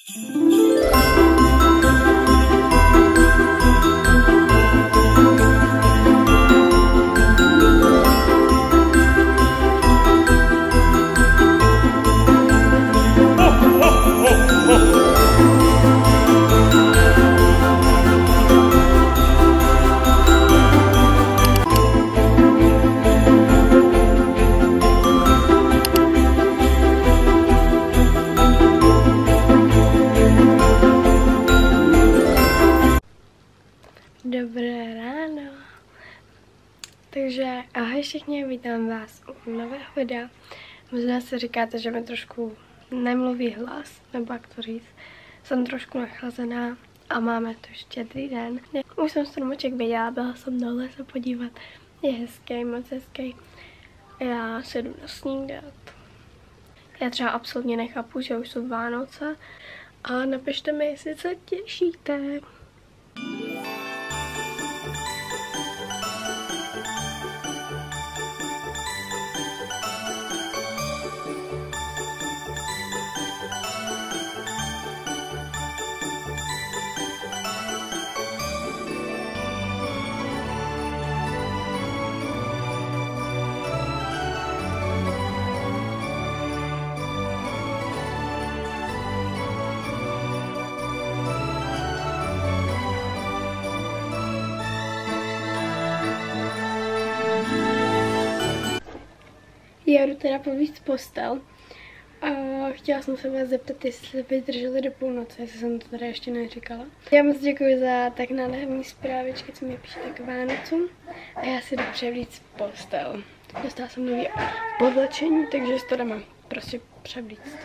Dobré ráno. Takže ahoj všichni, vítám vás u nového videa. Možná si říkáte, že mi trošku nemluví hlas, nebo jak to říct. Jsem trošku nachlazená a máme tu štědrý den. Už jsem stromeček viděla, byla jsem dole se podívat. Je hezký, moc hezký. Já se jdu nasnídat. Já třeba absolutně nechápu, že už jsou Vánoce. A napište mi, jestli se těšíte. Já jdu teda povíct postel a chtěla jsem se vás zeptat, jestli se vydrželi do půlnoci, jestli jsem to teda ještě neříkala. Já moc děkuji za tak nádherný zprávičky, co mi píšete k Vánocům a já si jdu převlíct postel. Dostala jsem nový povlečení, takže si to jdeme prostě převlíct.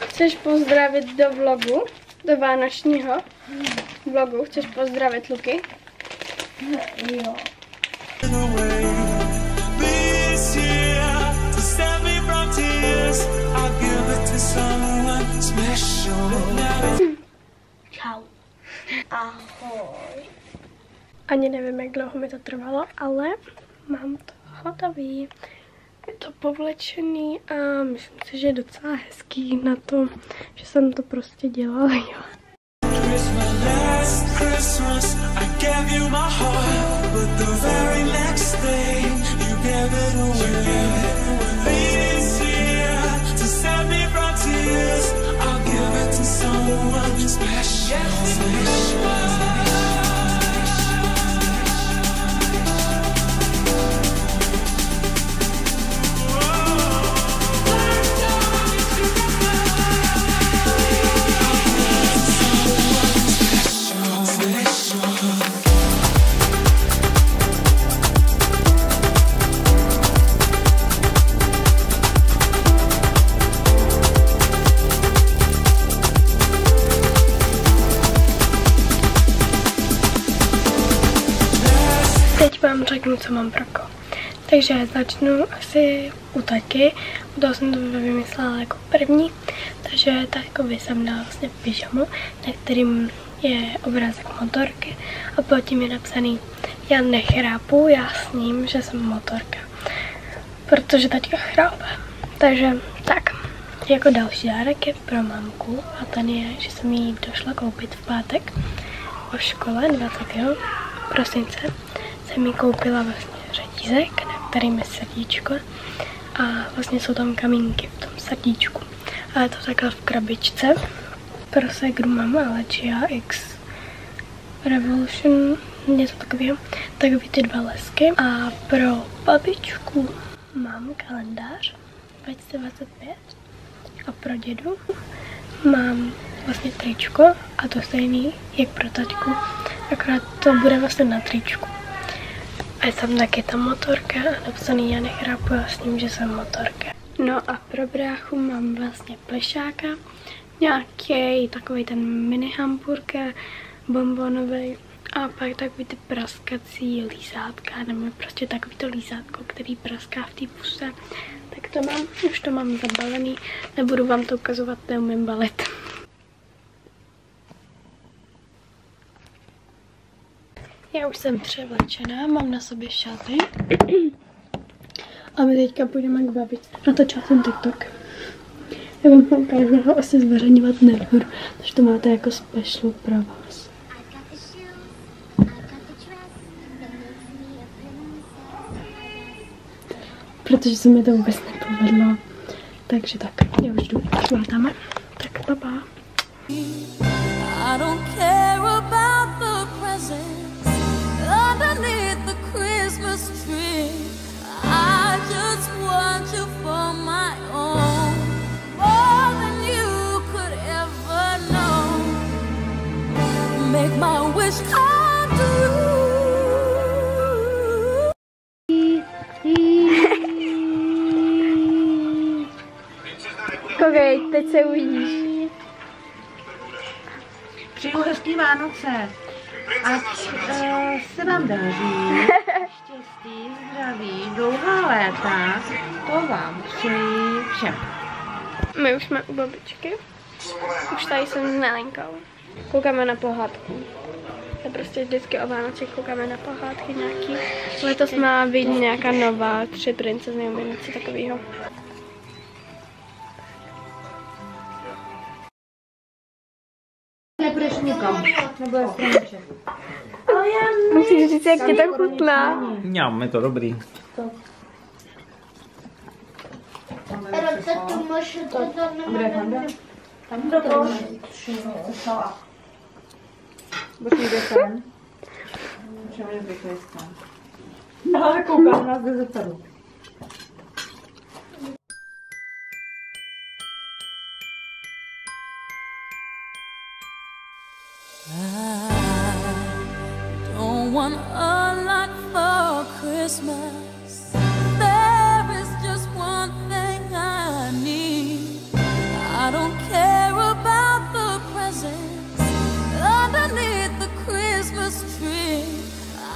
Chceš pozdravit do vlogu? Do vánočního vlogu? Chceš pozdravit Luky? Jo. Čau. Ahoj. Ani nevím, jak dlouho mi to trvalo, ale mám to hotový. Je to povlečený a myslím si, že je docela hezký na to, že jsem to prostě dělala, jo. Teď vám řeknu, co mám pro koho. Takže začnu asi u taky. U toho jsem to vymyslela jako první. Takže takovi jsem dala vlastně pyžamu, na kterým je obrázek motorky. A pod tím je napsaný: já nechrápu, já sním, že jsem motorka. Protože taťka chrápe. Takže tak. Jako další dárek je pro mamku. A ten je, že jsem jí došla koupit v pátek po škole 20. prosince. Jsem jí koupila vlastně řetízek, na kterým je srdíčko a vlastně jsou tam kamínky v tom srdíčku. A je to takhle v krabičce. Pro ségru mám Alexia X Revolution, něco takového, takový ty 2 lesky. A pro babičku mám kalendář 2025 a pro dědu mám vlastně tričko a to stejný jak pro taťku, akorát to bude vlastně na tričku. A je tam taky ta motorka a napsaný já nechrápu, já s ním, že jsem motorka. No a pro bráchu mám vlastně plešáka, nějaký takový ten mini hamburger, bonbonový a pak takový ty praskací lízátka, nebo prostě takový to lízátko, který praská v té puse. Tak to mám, už to mám zabalený, nebudu vám to ukazovat, neumím balit. Já už jsem převlečená, mám na sobě šaty A my teďka půjdeme k babičce. Natočila jsem TikTok. Já vám ho ukážu, ho asi zveřejňovat nebudu, takže to máte jako special pro vás. Protože se mi to vůbec nepovedlo. Takže tak, já už jdu, šlátáme. Tak baba. I don't care about the presents underneath the Christmas tree. I just want you for my own, more than you could ever know. Make my wish come true. Koukej, teď se uvidíš. Přeju hezký Vánoce. Ať se vám daří, štěstí, zdraví, dlouhá léta, to vám přeji všem. My už jsme u babičky. Už tady jsem s Nelenkou. Koukáme na pohádku. To prostě vždycky o Vánocích koukáme na pohádky nějaký. Letos má být nějaká nová, 3 princezny nebo něco takového. Nepůjdeš nikam, nebo je stromček. Musíš říct, jak tě to chutná. Mňam, je to dobrý. No, ale koukám nás do zepadu. Want a lot for Christmas. There is just one thing I need. I don't care about the presents underneath the Christmas tree.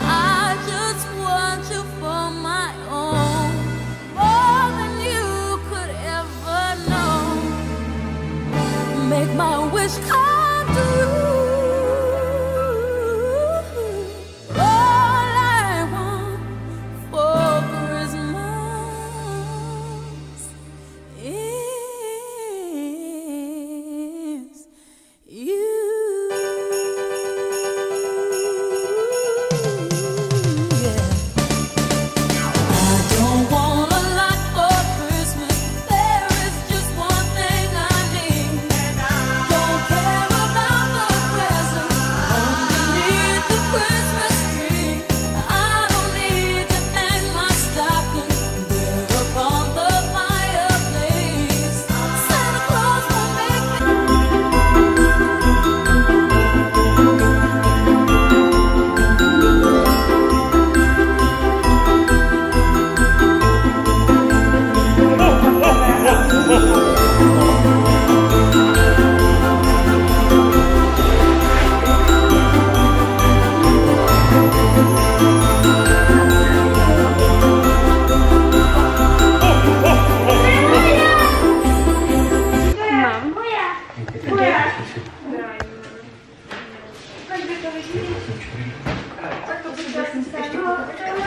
I just want you for my own, more than you could ever know. Make my wish come true.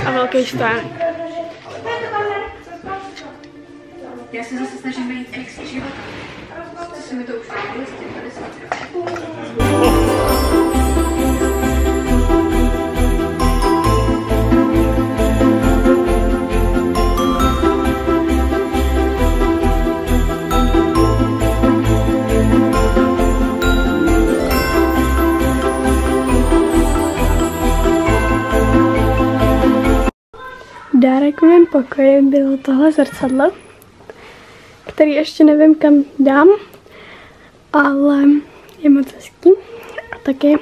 A velký štánek. Já se zase snažím najít extra život. Co se mi to už nebylo, s tím 50. Dárek v mém pokoji bylo tohle zrcadlo, který ještě nevím, kam dám, ale je moc hezký. A taky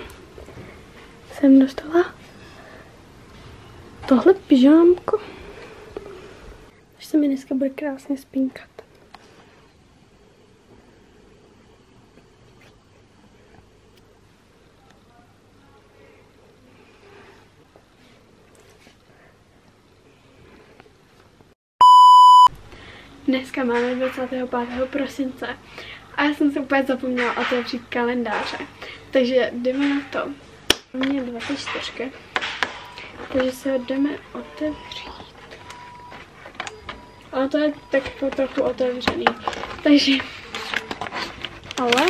jsem dostala tohle pyžámko, takže se mi dneska bude krásně spínkat. Dneska máme 25. prosince a já jsem si úplně zapomněla otevřít kalendáře, takže jdeme na to. Mě 24, takže se ho jdeme otevřít. Ale to je tak trochu otevřený. Takže, ale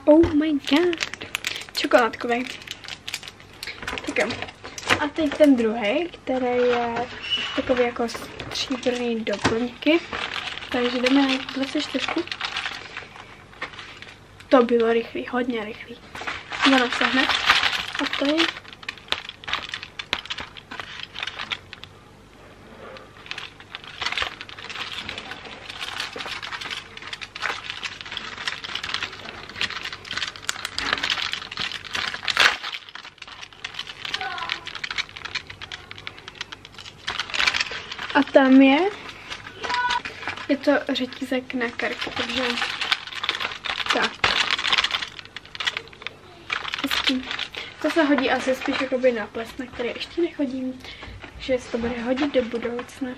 oh my god, čokoládkový. Tak jo. A teď ten druhý, který je takový jako stříbrný doplňky. Takže jdeme na 24. To bylo rychlý, hodně rychlý. Ono se hned. A to je a tam je to řetízek na karky, takže tak. Hezký. To se hodí asi spíš jakoby na ples, na který ještě nechodím, takže se to bude hodit do budoucna.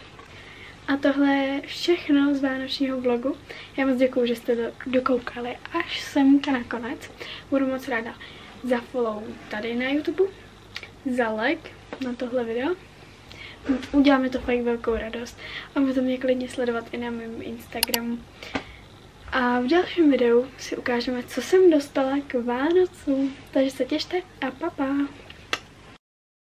A tohle je všechno z vánočního vlogu. Já moc děkuju, že jste to dokoukali až semka nakonec. Budu moc ráda za follow tady na YouTube, za like na tohle video. Uděláme to fakt velkou radost a můžete mě klidně sledovat i na mém Instagramu. A v dalším videu si ukážeme, co jsem dostala k Vánocům. Takže se těšte a pa pa!